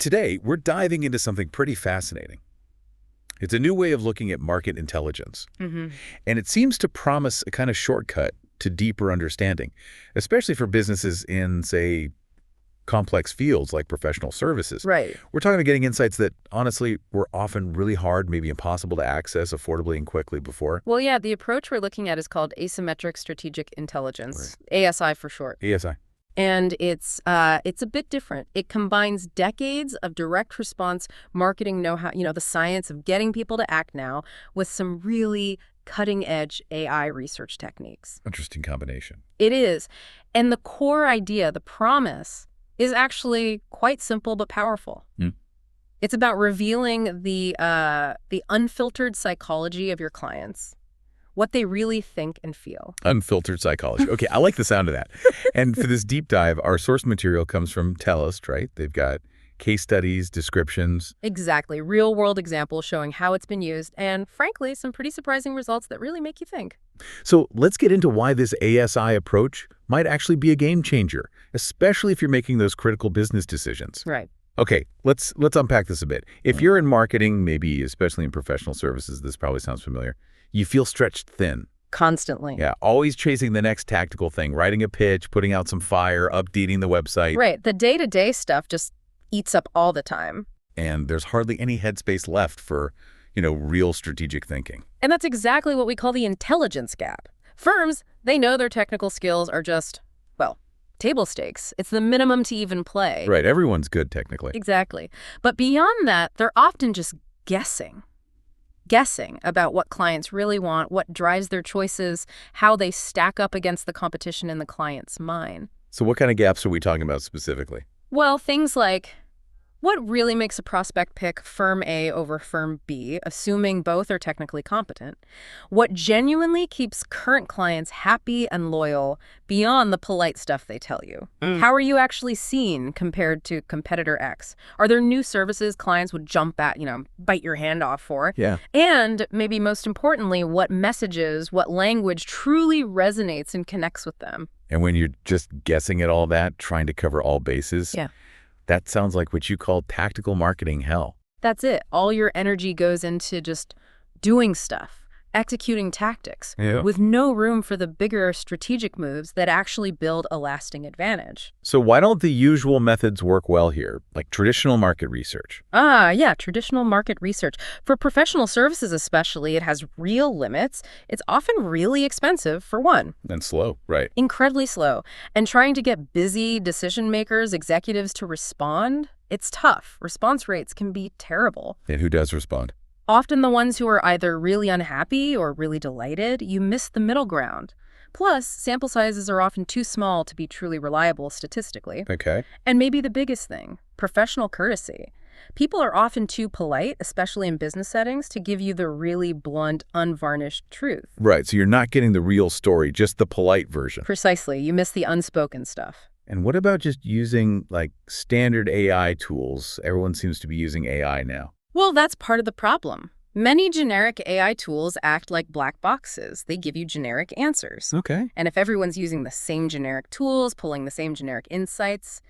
Today, we're diving into something pretty fascinating. It's a new way of looking at market intelligence. And it seems to promise a kind of shortcut to deeper understanding, especially for businesses in, say, complex fields like professional services. Right. We're talking about getting insights that, honestly, were often really hard, maybe impossible to access affordably and quickly before. Well, yeah, the approach we're looking at is called Asymmetric Strategic Intelligence, ASI for short. ASI. And it's a bit different. It combines decades of direct response marketing know-how, the science of getting people to act now, with some really cutting-edge AI research techniques. Interesting combination. It is. And the core idea, the promise, is actually quite simple but powerful. It's about revealing the unfiltered psychology of your clients, what they really think and feel. Unfiltered psychology. Okay, I like the sound of that. And for this deep dive, our source material comes from Tellust, right? They've got case studies, descriptions. Exactly. Real-world examples showing how it's been used, and frankly, some pretty surprising results that really make you think. So let's get into why this ASI approach might actually be a game changer, especially if you're making those critical business decisions. Right. Okay, let's unpack this a bit. If you're in marketing, maybe especially in professional services, this probably sounds familiar, you feel stretched thin. Constantly. Yeah, always chasing the next tactical thing, writing a pitch, putting out some fire, updating the website. Right. The day-to-day stuff just eats up all the time. And there's hardly any headspace left for, real strategic thinking. And that's exactly what we call the intelligence gap. Firms, they know their technical skills are just, table stakes. It's the minimum to even play. Right, everyone's good technically. Exactly. But beyond that, they're often just guessing about what clients really want, what drives their choices, how they stack up against the competition in the client's mind. So what kind of gaps are we talking about specifically? Well, things like, what really makes a prospect pick firm A over firm B, assuming both are technically competent? What genuinely keeps current clients happy and loyal beyond the polite stuff they tell you? How are you actually seen compared to competitor X? Are there new services clients would jump at, bite your hand off for? Yeah. And maybe most importantly, what messages, what language truly resonates and connects with them? And when you're just guessing at all that, trying to cover all bases, that sounds like what you call tactical marketing hell. That's it. All your energy goes into just doing stuff, executing tactics, with no room for the bigger strategic moves that actually build a lasting advantage. So why don't the usual methods work well here, like traditional market research? Traditional market research. For professional services especially, it has real limits. It's often really expensive, for one. And slow, right. Incredibly slow. And trying to get busy decision makers, executives to respond, it's tough. Response rates can be terrible. And who does respond? Often the ones who are either really unhappy or really delighted. You miss the middle ground. Plus, sample sizes are often too small to be truly reliable statistically. Okay. And maybe the biggest thing, professional courtesy. People are often too polite, especially in business settings, to give you the really blunt, unvarnished truth. Right, so you're not getting the real story, just the polite version. Precisely. You miss the unspoken stuff. And what about just using, standard AI tools? Everyone seems to be using AI now. Well, that's part of the problem. Many generic AI tools act like black boxes. They give you generic answers. Okay. And if everyone's using the same generic tools, pulling the same generic insights,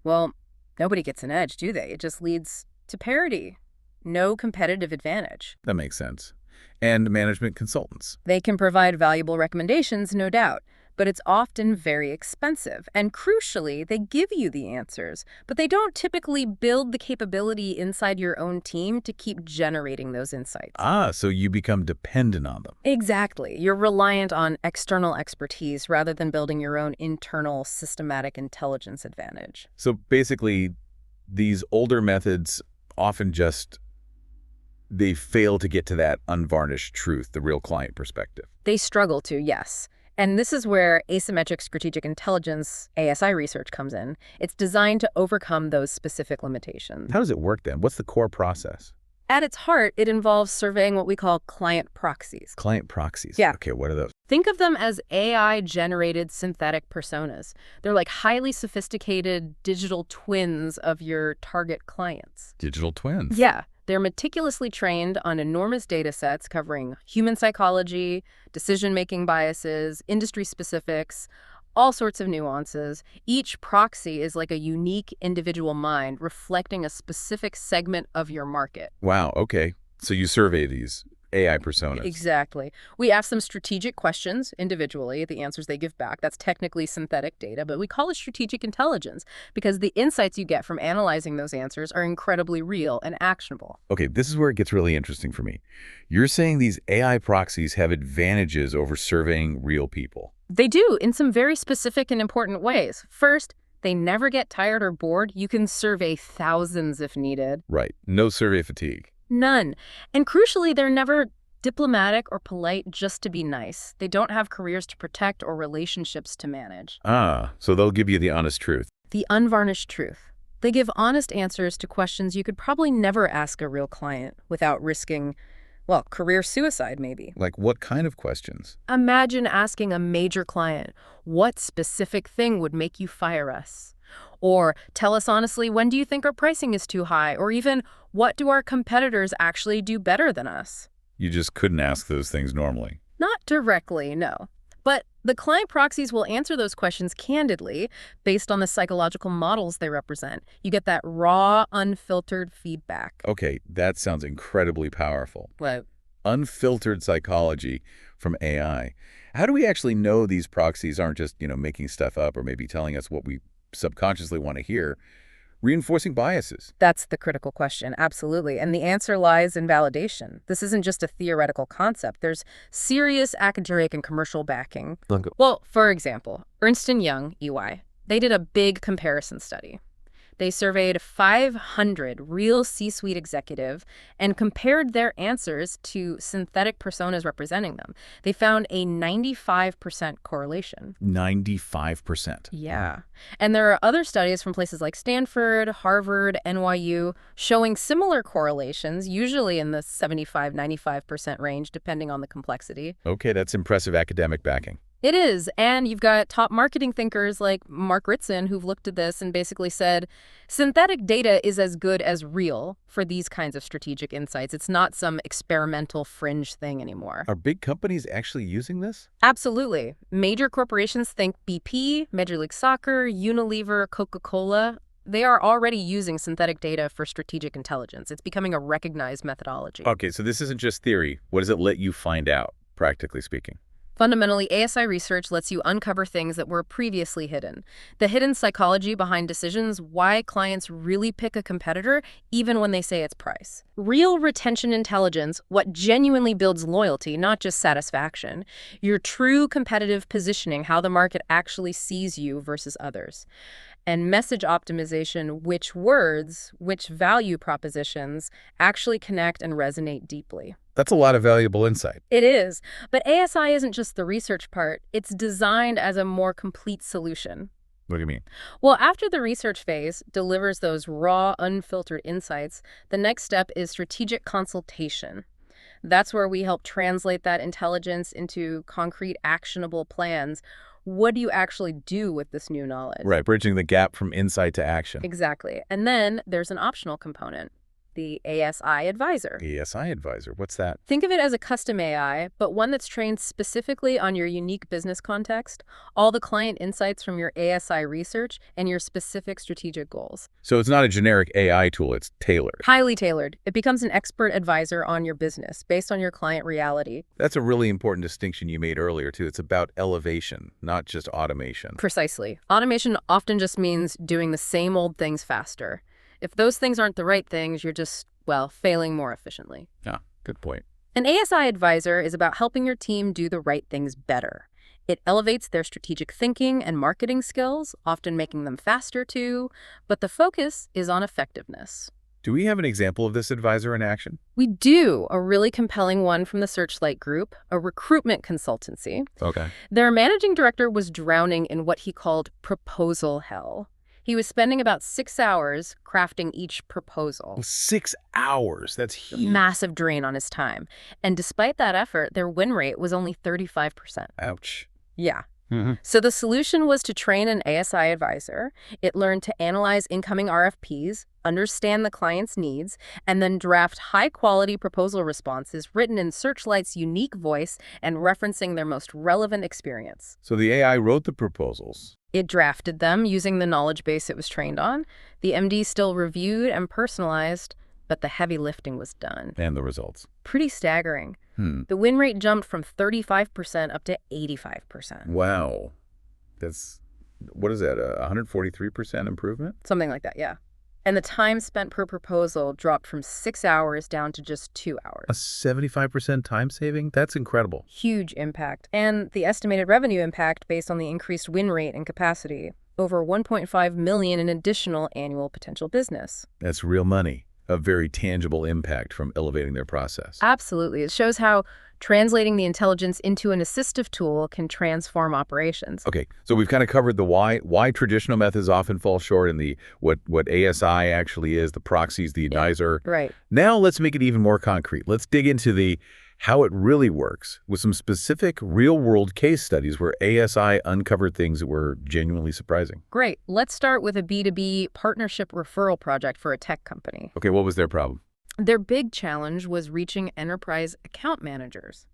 well, nobody gets an edge, do they? It just leads to parity. No competitive advantage. That makes sense. And management consultants. They can provide valuable recommendations, no doubt, but it's often very expensive. And crucially, they give you the answers, but they don't typically build the capability inside your own team to keep generating those insights. So you become dependent on them. Exactly. You're reliant on external expertise rather than building your own internal systematic intelligence advantage. So basically, these older methods often they fail to get to that unvarnished truth, the real client perspective. They struggle to, yes. And this is where asymmetric strategic intelligence, ASI research, comes in. It's designed to overcome those specific limitations. How does it work then? What's the core process? At its heart, it involves surveying what we call client proxies. Client proxies? Yeah. Okay, what are those? Think of them as AI-generated synthetic personas. They're like highly sophisticated digital twins of your target clients. Digital twins? Yeah. They're meticulously trained on enormous data sets covering human psychology, decision-making biases, industry specifics, all sorts of nuances. Each proxy is like a unique individual mind reflecting a specific segment of your market. Wow, okay. So you survey these AI personas. Exactly. We ask them strategic questions individually, the answers they give back. That's technically synthetic data, but we call it strategic intelligence because the insights you get from analyzing those answers are incredibly real and actionable. Okay, this is where it gets really interesting for me. You're saying these AI proxies have advantages over surveying real people. They do, in some very specific and important ways. First, they never get tired or bored. You can survey thousands if needed. Right. No survey fatigue. None. And crucially, they're never diplomatic or polite just to be nice. They don't have careers to protect or relationships to manage. Ah, so they'll give you the honest truth. The unvarnished truth. They give honest answers to questions you could probably never ask a real client without risking, well, career suicide maybe. Like what kind of questions? Imagine asking a major client, what specific thing would make you fire us? Or tell us honestly, when do you think our pricing is too high? Or even, what do our competitors actually do better than us? You just couldn't ask those things normally. Not directly, no. But the client proxies will answer those questions candidly based on the psychological models they represent. You get that raw, unfiltered feedback. Okay, that sounds incredibly powerful. What? Unfiltered psychology from AI. How do we actually know these proxies aren't just, making stuff up or maybe telling us what we subconsciously want to hear, reinforcing biases? That's the critical question, absolutely. And the answer lies in validation. This isn't just a theoretical concept. There's serious academic and commercial backing. Well, for example, Ernst & Young, EY, they did a big comparison study. They surveyed 500 real C-suite executives and compared their answers to synthetic personas representing them. They found a 95% correlation. 95%? Yeah. And there are other studies from places like Stanford, Harvard, NYU, showing similar correlations, usually in the 75-95% range, depending on the complexity. Okay, that's impressive academic backing. It is, and you've got top marketing thinkers like Mark Ritson who've looked at this and basically said, synthetic data is as good as real for these kinds of strategic insights. It's not some experimental fringe thing anymore. Are big companies actually using this? Absolutely. Major corporations, think BP, Major League Soccer, Unilever, Coca-Cola, they are already using synthetic data for strategic intelligence. It's becoming a recognized methodology. Okay, so this isn't just theory. What does it let you find out, practically speaking? Fundamentally, ASI research lets you uncover things that were previously hidden. The hidden psychology behind decisions, why clients really pick a competitor, even when they say it's price. Real retention intelligence, what genuinely builds loyalty, not just satisfaction. Your true competitive positioning, how the market actually sees you versus others. And message optimization, which words, which value propositions actually connect and resonate deeply. That's a lot of valuable insight. It is. But ASI isn't just the research part. It's designed as a more complete solution. What do you mean? Well, after the research phase delivers those raw, unfiltered insights, the next step is strategic consultation. That's where we help translate that intelligence into concrete, actionable plans. What do you actually do with this new knowledge? Right, bridging the gap from insight to action. Exactly. And then there's an optional component, the ASI Advisor. ASI Advisor, what's that? Think of it as a custom AI, but one that's trained specifically on your unique business context, all the client insights from your ASI research, and your specific strategic goals. So it's not a generic AI tool, it's tailored. Highly tailored. It becomes an expert advisor on your business based on your client reality. That's a really important distinction you made earlier, too. It's about elevation, not just automation. Precisely. Automation often just means doing the same old things faster. If those things aren't the right things, you're just, well, failing more efficiently. Yeah, good point. An ASI Advisor is about helping your team do the right things better. It elevates their strategic thinking and marketing skills, often making them faster too, but the focus is on effectiveness. Do we have an example of this advisor in action? We do, a really compelling one from the Searchlight Group, a recruitment consultancy. Okay. Their managing director was drowning in what he called proposal hell. He was spending about 6 hours crafting each proposal. 6 hours? That's huge. Massive drain on his time. And despite that effort, their win rate was only 35%. Ouch. Yeah. So the solution was to train an ASI advisor. It learned to analyze incoming RFPs, understand the client's needs, and then draft high-quality proposal responses written in Searchlight's unique voice and referencing their most relevant experience. So the AI wrote the proposals. It drafted them using the knowledge base it was trained on. The MD still reviewed and personalized, but the heavy lifting was done. And the results. Pretty staggering. The win rate jumped from 35% up to 85%. Wow. What is that, a 143% improvement? Something like that, yeah. And the time spent per proposal dropped from 6 hours down to just 2 hours. A 75% time saving? That's incredible. Huge impact. And the estimated revenue impact based on the increased win rate and capacity, over $1.5 million in additional annual potential business. That's real money. A very tangible impact from elevating their process. Absolutely. It shows how translating the intelligence into an assistive tool can transform operations. Okay, so we've kind of covered the why traditional methods often fall short, and the what ASI actually is, the proxies, the advisor. Right. Now let's make it even more concrete. Let's dig into the how it really works with some specific real-world case studies where ASI uncovered things that were genuinely surprising. Great. Let's start with a B2B partnership referral project for a tech company. Okay, what was their problem? Their big challenge was reaching enterprise account managers.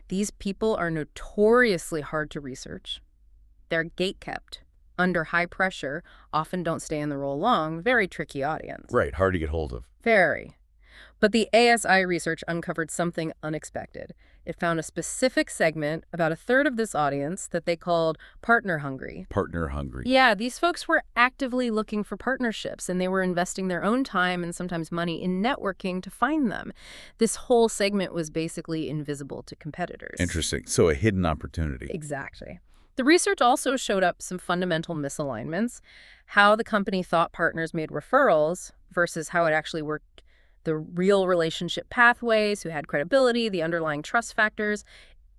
These people are notoriously hard to research. They're gatekept, under high pressure, often don't stay in the role long, very tricky audience. Right, hard to get hold of. Very. But the ASI research uncovered something unexpected. It found a specific segment, about a third of this audience, that they called partner hungry. Partner hungry. Yeah, these folks were actively looking for partnerships, and they were investing their own time and sometimes money in networking to find them. This whole segment was basically invisible to competitors. Interesting. So a hidden opportunity. Exactly. The research also showed up some fundamental misalignments, how the company thought partners made referrals versus how it actually worked. The real relationship pathways, who had credibility, the underlying trust factors,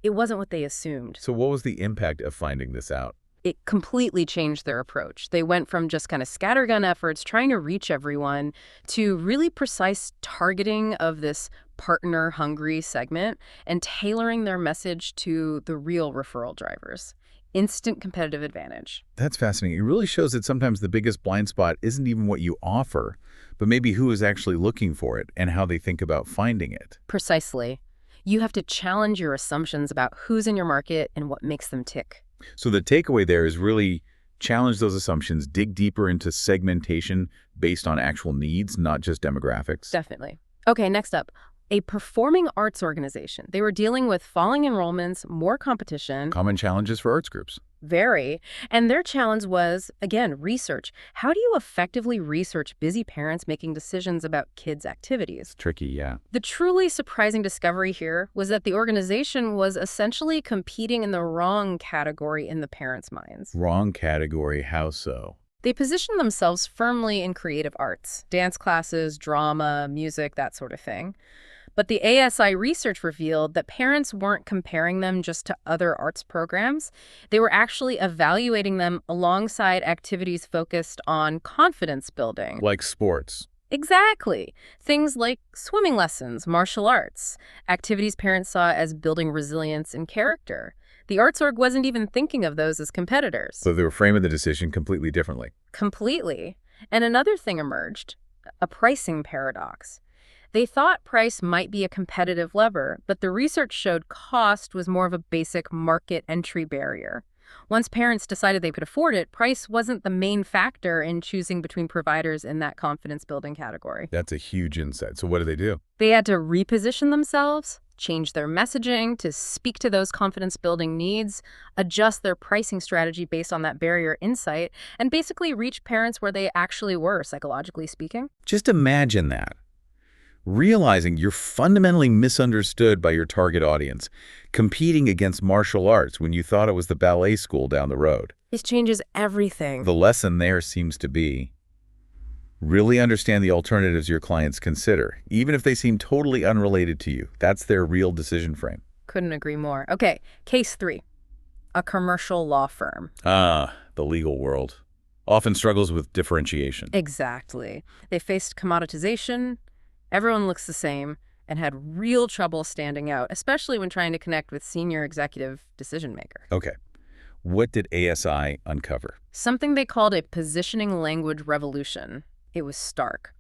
it wasn't what they assumed. So what was the impact of finding this out? It completely changed their approach. They went from just kind of scattergun efforts, trying to reach everyone, to really precise targeting of this partner-hungry segment and tailoring their message to the real referral drivers. Instant competitive advantage. That's fascinating. It really shows that sometimes the biggest blind spot isn't even what you offer, but maybe who is actually looking for it and how they think about finding it. Precisely. You have to challenge your assumptions about who's in your market and what makes them tick. So the takeaway there is really challenge those assumptions, dig deeper into segmentation based on actual needs, not just demographics. Definitely. Okay, next up. A performing arts organization. They were dealing with falling enrollments, more competition. Common challenges for arts groups. Very. And their challenge was, again, research. How do you effectively research busy parents making decisions about kids' activities? Tricky, yeah. The truly surprising discovery here was that the organization was essentially competing in the wrong category in the parents' minds. Wrong category, how so? They positioned themselves firmly in creative arts, dance classes, drama, music, that sort of thing. But the ASI research revealed that parents weren't comparing them just to other arts programs. They were actually evaluating them alongside activities focused on confidence building. Like sports. Exactly. Things like swimming lessons, martial arts, activities parents saw as building resilience and character. The arts org wasn't even thinking of those as competitors. So they were framing the decision completely differently. Completely. And another thing emerged, a pricing paradox. They thought price might be a competitive lever, but the research showed cost was more of a basic market entry barrier. Once parents decided they could afford it, price wasn't the main factor in choosing between providers in that confidence-building category. That's a huge insight. So what did they do? They had to reposition themselves, change their messaging to speak to those confidence-building needs, adjust their pricing strategy based on that barrier insight, and basically reach parents where they actually were, psychologically speaking. Just imagine that. Realizing you're fundamentally misunderstood by your target audience, competing against martial arts when you thought it was the ballet school down the road. This changes everything. The lesson there seems to be, really understand the alternatives your clients consider, even if they seem totally unrelated to you. That's their real decision frame. Couldn't agree more. Okay, case 3. A commercial law firm. Ah, the legal world. Often struggles with differentiation. Exactly. They faced commoditisation. Everyone looks the same, and had real trouble standing out, especially when trying to connect with senior executive decision maker. Okay. What did ASI uncover? Something they called a positioning language revolution. It was stark.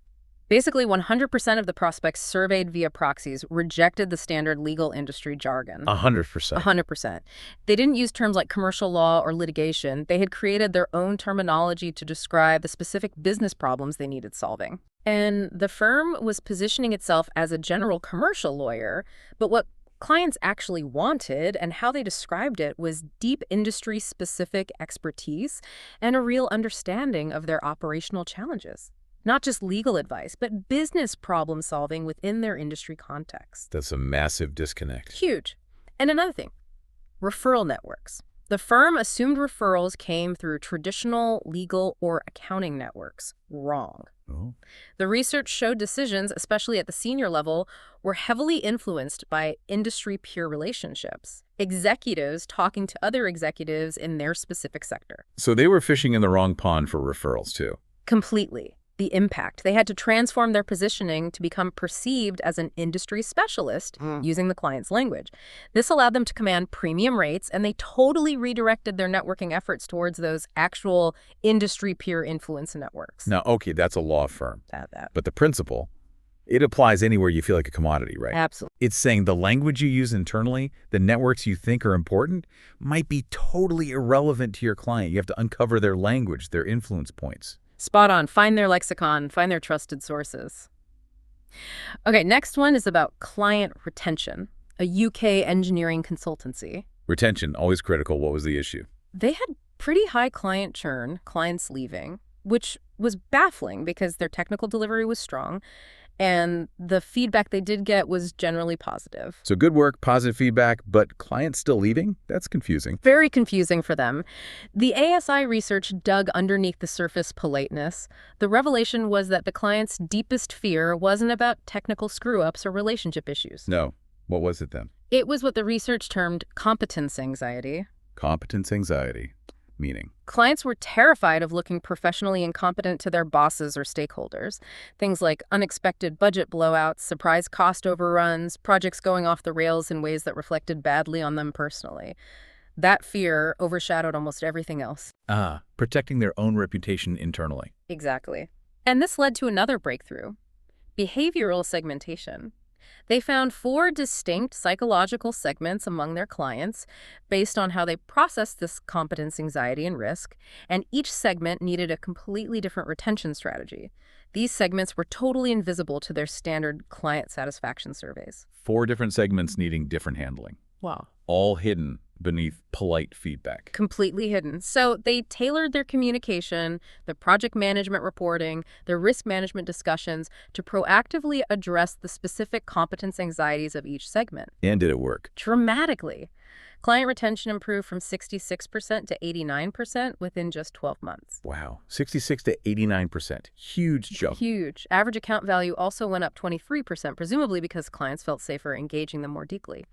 Basically, 100% of the prospects surveyed via proxies rejected the standard legal industry jargon. 100%. 100%. They didn't use terms like commercial law or litigation. They had created their own terminology to describe the specific business problems they needed solving. And the firm was positioning itself as a general commercial lawyer, but what clients actually wanted and how they described it was deep industry-specific expertise and a real understanding of their operational challenges. Not just legal advice, but business problem solving within their industry context. That's a massive disconnect. Huge. And another thing, referral networks. The firm assumed referrals came through traditional legal or accounting networks. Wrong. Oh. The research showed decisions, especially at the senior level, were heavily influenced by industry peer relationships. Executives talking to other executives in their specific sector. So they were fishing in the wrong pond for referrals, too. Completely. The impact. They had to transform their positioning to become perceived as an industry specialist using the client's language. This allowed them to command premium rates, and they totally redirected their networking efforts towards those actual industry peer influence networks. Now, okay, that's a law firm. That. But the principle, it applies anywhere you feel like a commodity, right? Absolutely. It's saying the language you use internally, the networks you think are important, might be totally irrelevant to your client. You have to uncover their language, their influence points. Spot on. Find their lexicon. Find their trusted sources. Okay, next one is about client retention, a UK engineering consultancy. Retention, always critical. What was the issue? They had pretty high client churn, clients leaving, which was baffling because their technical delivery was strong, and the feedback they did get was generally positive. So good work, positive feedback, but clients still leaving? That's confusing. Very confusing for them. The ASI research dug underneath the surface politeness. The revelation was that the client's deepest fear wasn't about technical screw-ups or relationship issues. No. What was it then? It was what the research termed competence anxiety. Competence anxiety. Meaning? Clients were terrified of looking professionally incompetent to their bosses or stakeholders. Things like unexpected budget blowouts, surprise cost overruns, projects going off the rails in ways that reflected badly on them personally. That fear overshadowed almost everything else. Protecting their own reputation internally. Exactly. And this led to another breakthrough: behavioral segmentation. They found 4 distinct psychological segments among their clients based on how they processed this competence anxiety and risk, and each segment needed a completely different retention strategy. These segments were totally invisible to their standard client satisfaction surveys. 4 different segments needing different handling. Wow. All hidden beneath polite feedback. Completely hidden. So they tailored their communication, their project management reporting, their risk management discussions to proactively address the specific competence anxieties of each segment. And did it work? Dramatically. Client retention improved from 66% to 89% within just 12 months. Wow. 66 to 89%. Huge jump. Huge. Average account value also went up 23%, presumably because clients felt safer engaging them more deeply.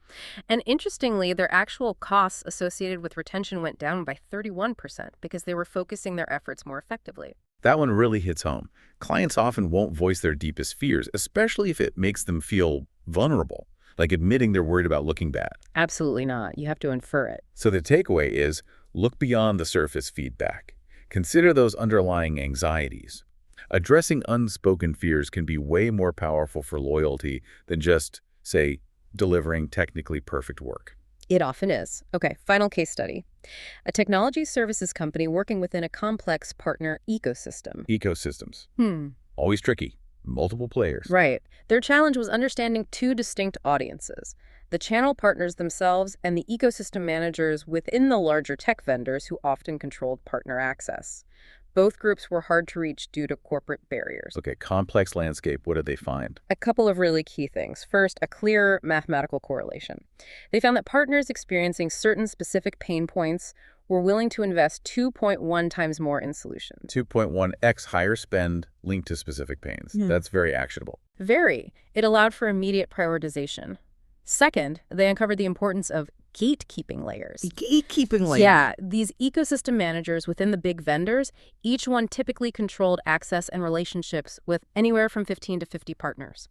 And interestingly, their actual costs associated with retention went down by 31% because they were focusing their efforts more effectively. That one really hits home. Clients often won't voice their deepest fears, especially if it makes them feel vulnerable, like admitting they're worried about looking bad. Absolutely not. You have to infer it. So the takeaway is, look beyond the surface feedback. Consider those underlying anxieties. Addressing unspoken fears can be way more powerful for loyalty than just, say, delivering technically perfect work. It often is. Okay, final case study. A technology services company working within a complex partner ecosystem. Ecosystems. Always tricky. Multiple players. Right. Their challenge was understanding 2 distinct audiences: the channel partners themselves and the ecosystem managers within the larger tech vendors who often controlled partner access. Both groups were hard to reach due to corporate barriers. Okay, complex landscape. What did they find? A couple of really key things. First, a clear mathematical correlation. They found that partners experiencing certain specific pain points were willing to invest 2.1 times more in solutions. 2.1x higher spend linked to specific pains. That's very actionable. Very. It allowed for immediate prioritization. Second, they uncovered the importance of gatekeeping layers. Gatekeeping layers? Yeah, these ecosystem managers within the big vendors, each one typically controlled access and relationships with anywhere from 15 to 50 partners.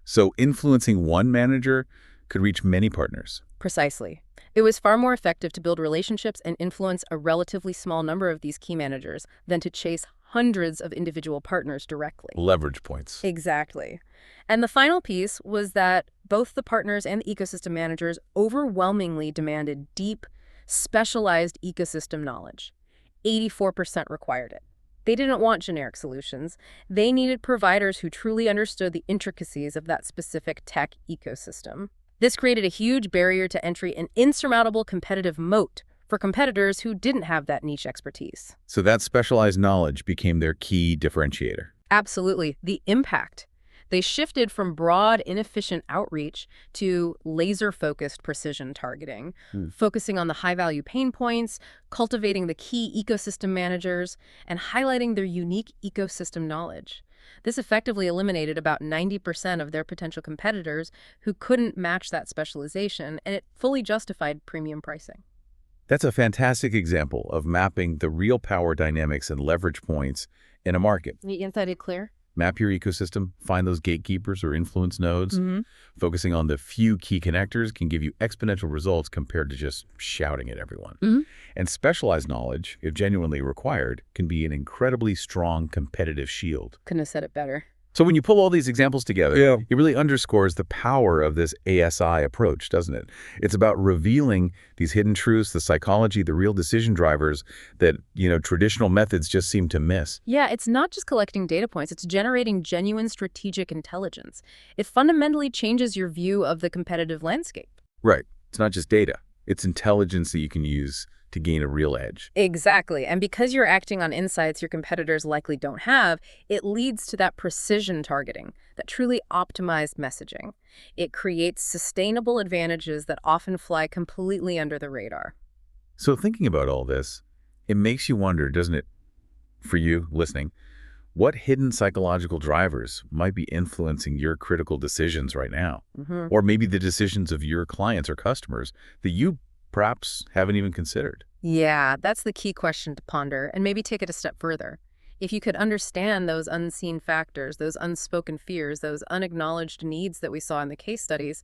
So influencing one manager could reach many partners. Precisely. It was far more effective to build relationships and influence a relatively small number of these key managers than to chase hundreds of individual partners directly. Leverage points. Exactly. And the final piece was that both the partners and the ecosystem managers overwhelmingly demanded deep, specialized ecosystem knowledge. 84% required it. They didn't want generic solutions. They needed providers who truly understood the intricacies of that specific tech ecosystem. This created a huge barrier to entry and insurmountable competitive moat for competitors who didn't have that niche expertise. So that specialized knowledge became their key differentiator. Absolutely. The impact. They shifted from broad, inefficient outreach to laser-focused precision targeting, focusing on the high-value pain points, cultivating the key ecosystem managers, and highlighting their unique ecosystem knowledge. This effectively eliminated about 90% of their potential competitors who couldn't match that specialization, and it fully justified premium pricing. That's a fantastic example of mapping the real power dynamics and leverage points in a market. The insight clear? Map your ecosystem, find those gatekeepers or influence nodes. Focusing on the few key connectors can give you exponential results compared to just shouting at everyone. And specialized knowledge, if genuinely required, can be an incredibly strong competitive shield. Couldn't have said it better. So when you pull all these examples together, it really underscores the power of this ASI approach, doesn't it? It's about revealing these hidden truths, the psychology, the real decision drivers that, traditional methods just seem to miss. Yeah, it's not just collecting data points, it's generating genuine strategic intelligence. It fundamentally changes your view of the competitive landscape. Right. It's not just data. It's intelligence that you can use to gain a real edge. Exactly. And because you're acting on insights your competitors likely don't have, it leads to that precision targeting, that truly optimized messaging. It creates sustainable advantages that often fly completely under the radar. So thinking about all this, it makes you wonder, doesn't it, for you listening, what hidden psychological drivers might be influencing your critical decisions right now? Or maybe the decisions of your clients or customers that you perhaps haven't even considered. Yeah, that's the key question to ponder, and maybe take it a step further. If you could understand those unseen factors, those unspoken fears, those unacknowledged needs that we saw in the case studies,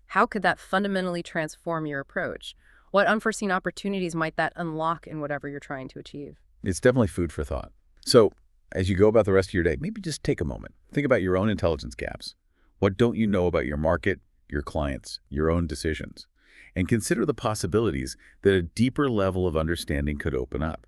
how could that fundamentally transform your approach? What unforeseen opportunities might that unlock in whatever you're trying to achieve? It's definitely food for thought. So as you go about the rest of your day, maybe just take a moment. Think about your own intelligence gaps. What don't you know about your market, your clients, your own decisions? And consider the possibilities that a deeper level of understanding could open up.